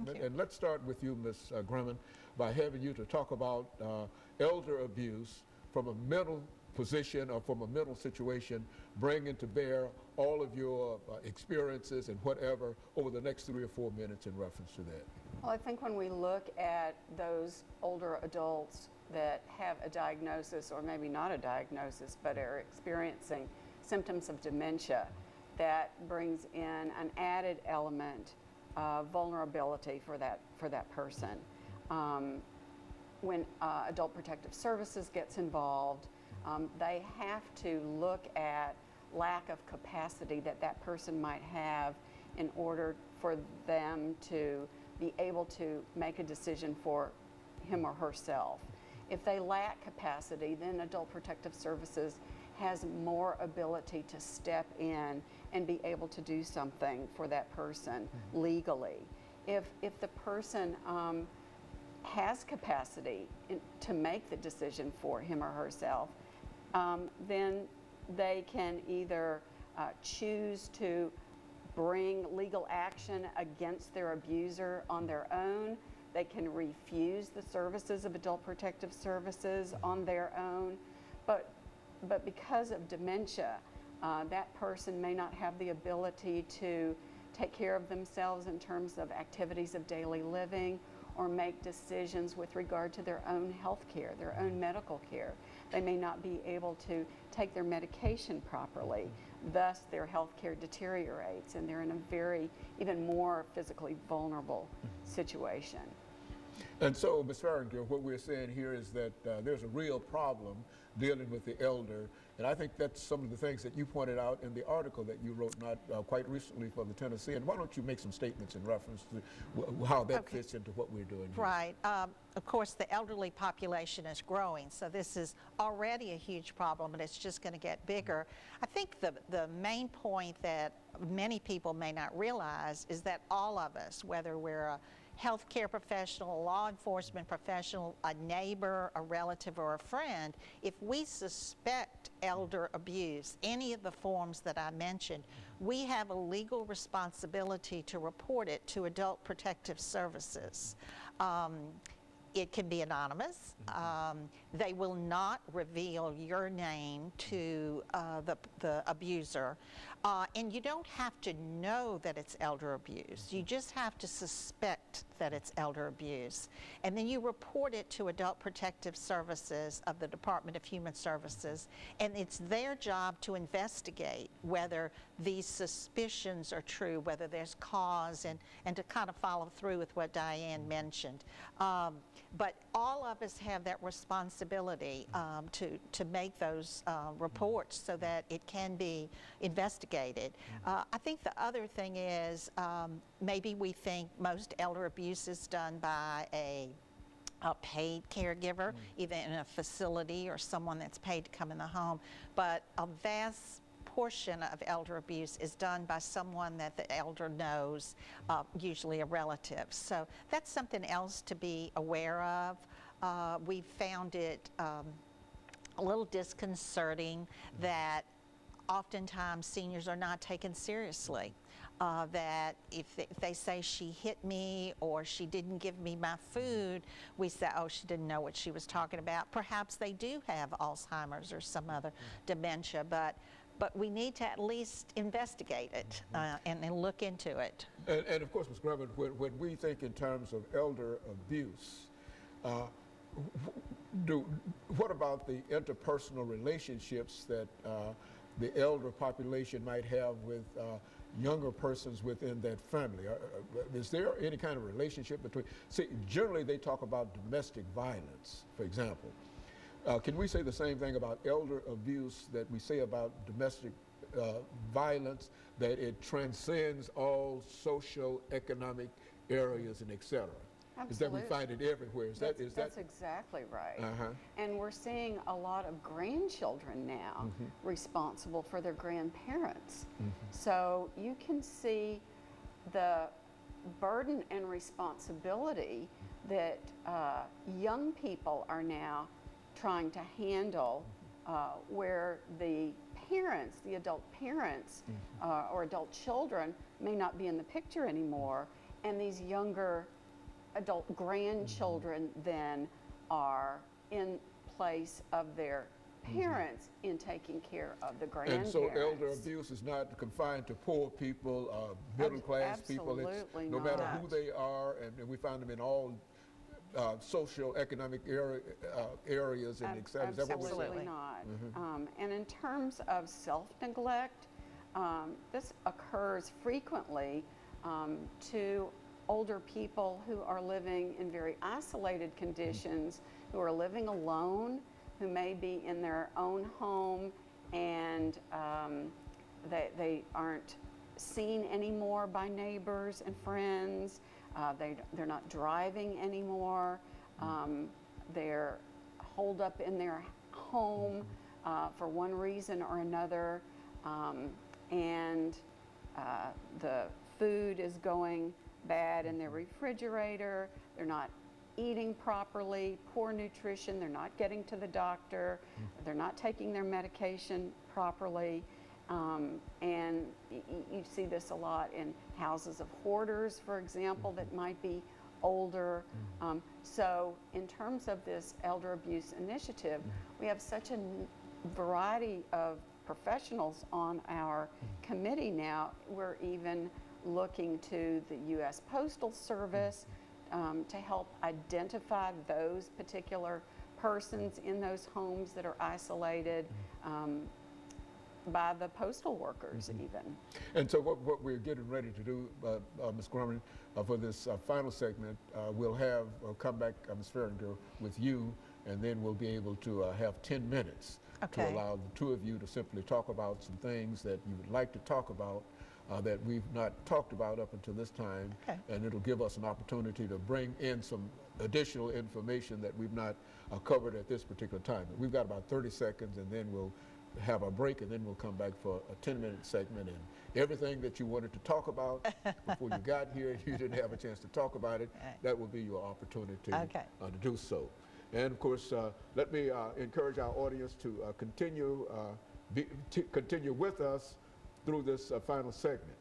segment. And let's start with you, Ms. Grumman, by having you to talk about elder abuse from a mental position or from a mental situation, bringing to bear all of your experiences and whatever over the next 3 or 4 minutes in reference to that. Well, I think when we look at those older adults that have a diagnosis, or maybe not a diagnosis, but are experiencing symptoms of dementia, that brings in an added element of vulnerability for that person. When Adult Protective Services gets involved, they have to look at lack of capacity that person might have in order for them to be able to make a decision for him or herself. If they lack capacity, then Adult Protective Services has more ability to step in and be able to do something for that person legally. If the person has capacity to make the decision for him or herself, then they can either choose to bring legal action against their abuser on their own. They can refuse the services of Adult Protective Services on their own. But because of dementia, that person may not have the ability to take care of themselves in terms of activities of daily living or make decisions with regard to their own health care, their own medical care. They may not be able to take their medication properly. Thus, their health care deteriorates and they're in a very, even more physically vulnerable situation. And so, Ms. Farringer, what we're saying here is that there's a real problem dealing with the elder, and I think that's some of the things that you pointed out in the article that you wrote not quite recently for the Tennessean. Why don't you make some statements in reference to how that fits into what we're doing here? Right. Of course, the elderly population is growing, so this is already a huge problem, and it's just going to get bigger. I think the main point that many people may not realize is that all of us, whether we're a healthcare professional, law enforcement professional, a neighbor, a relative, or a friend, if we suspect elder abuse, any of the forms that I mentioned, we have a legal responsibility to report it to Adult Protective Services. It can be anonymous. They will not reveal your name to the abuser. And you don't have to know that it's elder abuse. You just have to suspect that it's elder abuse. And then you report it to Adult Protective Services of the Department of Human Services. And it's their job to investigate whether these suspicions are true, whether there's cause, and to kind of follow through with what Diane mentioned. But all of us have that responsibility to make those reports so that it can be investigated. I think the other thing is maybe we think most elder abuse is done by a paid caregiver, either in a facility or someone that's paid to come in the home, but a vast portion of elder abuse is done by someone that the elder knows, usually a relative. So that's something else to be aware of. We found it a little disconcerting that oftentimes seniors are not taken seriously. That if they say she hit me or she didn't give me my food, we say, oh, she didn't know what she was talking about. Perhaps they do have Alzheimer's or some other dementia, but we need to at least investigate it and look into it. And of course, Ms. Grumman, when we think in terms of elder abuse, what about the interpersonal relationships that the elder population might have with younger persons within that family? Is there any kind of relationship between, see, generally they talk about domestic violence, for example. Can we say the same thing about elder abuse that we say about domestic violence, that it transcends all social, economic areas and et cetera? Absolutely. Is that we find it everywhere? That's exactly right. And we're seeing a lot of grandchildren now responsible for their grandparents. So you can see the burden and responsibility that young people are now trying to handle, where the parents, the adult parents or adult children may not be in the picture anymore, and these younger adult grandchildren then are in place of their parents in taking care of the And grandparents. so elder abuse is not confined to poor people, middle class people. It's Absolutely no matter not. who they are, and we find them in all socio-economic areas and et cetera. Is that what we're saying? Absolutely not. And in terms of self-neglect, this occurs frequently to older people who are living in very isolated conditions, who are living alone, who may be in their own home, and they aren't seen anymore by neighbors and friends. They're not driving anymore. They're holed up in their home for one reason or another, and the food is going bad in their refrigerator. They're not eating properly, poor nutrition. They're not getting to the doctor. They're not taking their medication properly. And you see this a lot in houses of hoarders, for example, that might be older. So in terms of this elder abuse initiative, we have such a variety of professionals on our committee now. We're even looking to the U.S. Postal Service to help identify those particular persons in those homes that are isolated by the postal workers even. And so what we're getting ready to do, Ms. Grumman, for this final segment, we'll come back, Ms. Farringer, with you, and then we'll be able to have 10 minutes to allow the two of you to simply talk about some things that you would like to talk about that we've not talked about up until this time, and it'll give us an opportunity to bring in some additional information that we've not covered at this particular time. We've got about 30 seconds, and then we'll have a break, and then we'll come back for a 10-minute segment, and everything that you wanted to talk about before you got here, you didn't have a chance to talk about it, that will be your opportunity to do so. And of course, let me encourage our audience to continue with us through this final segment.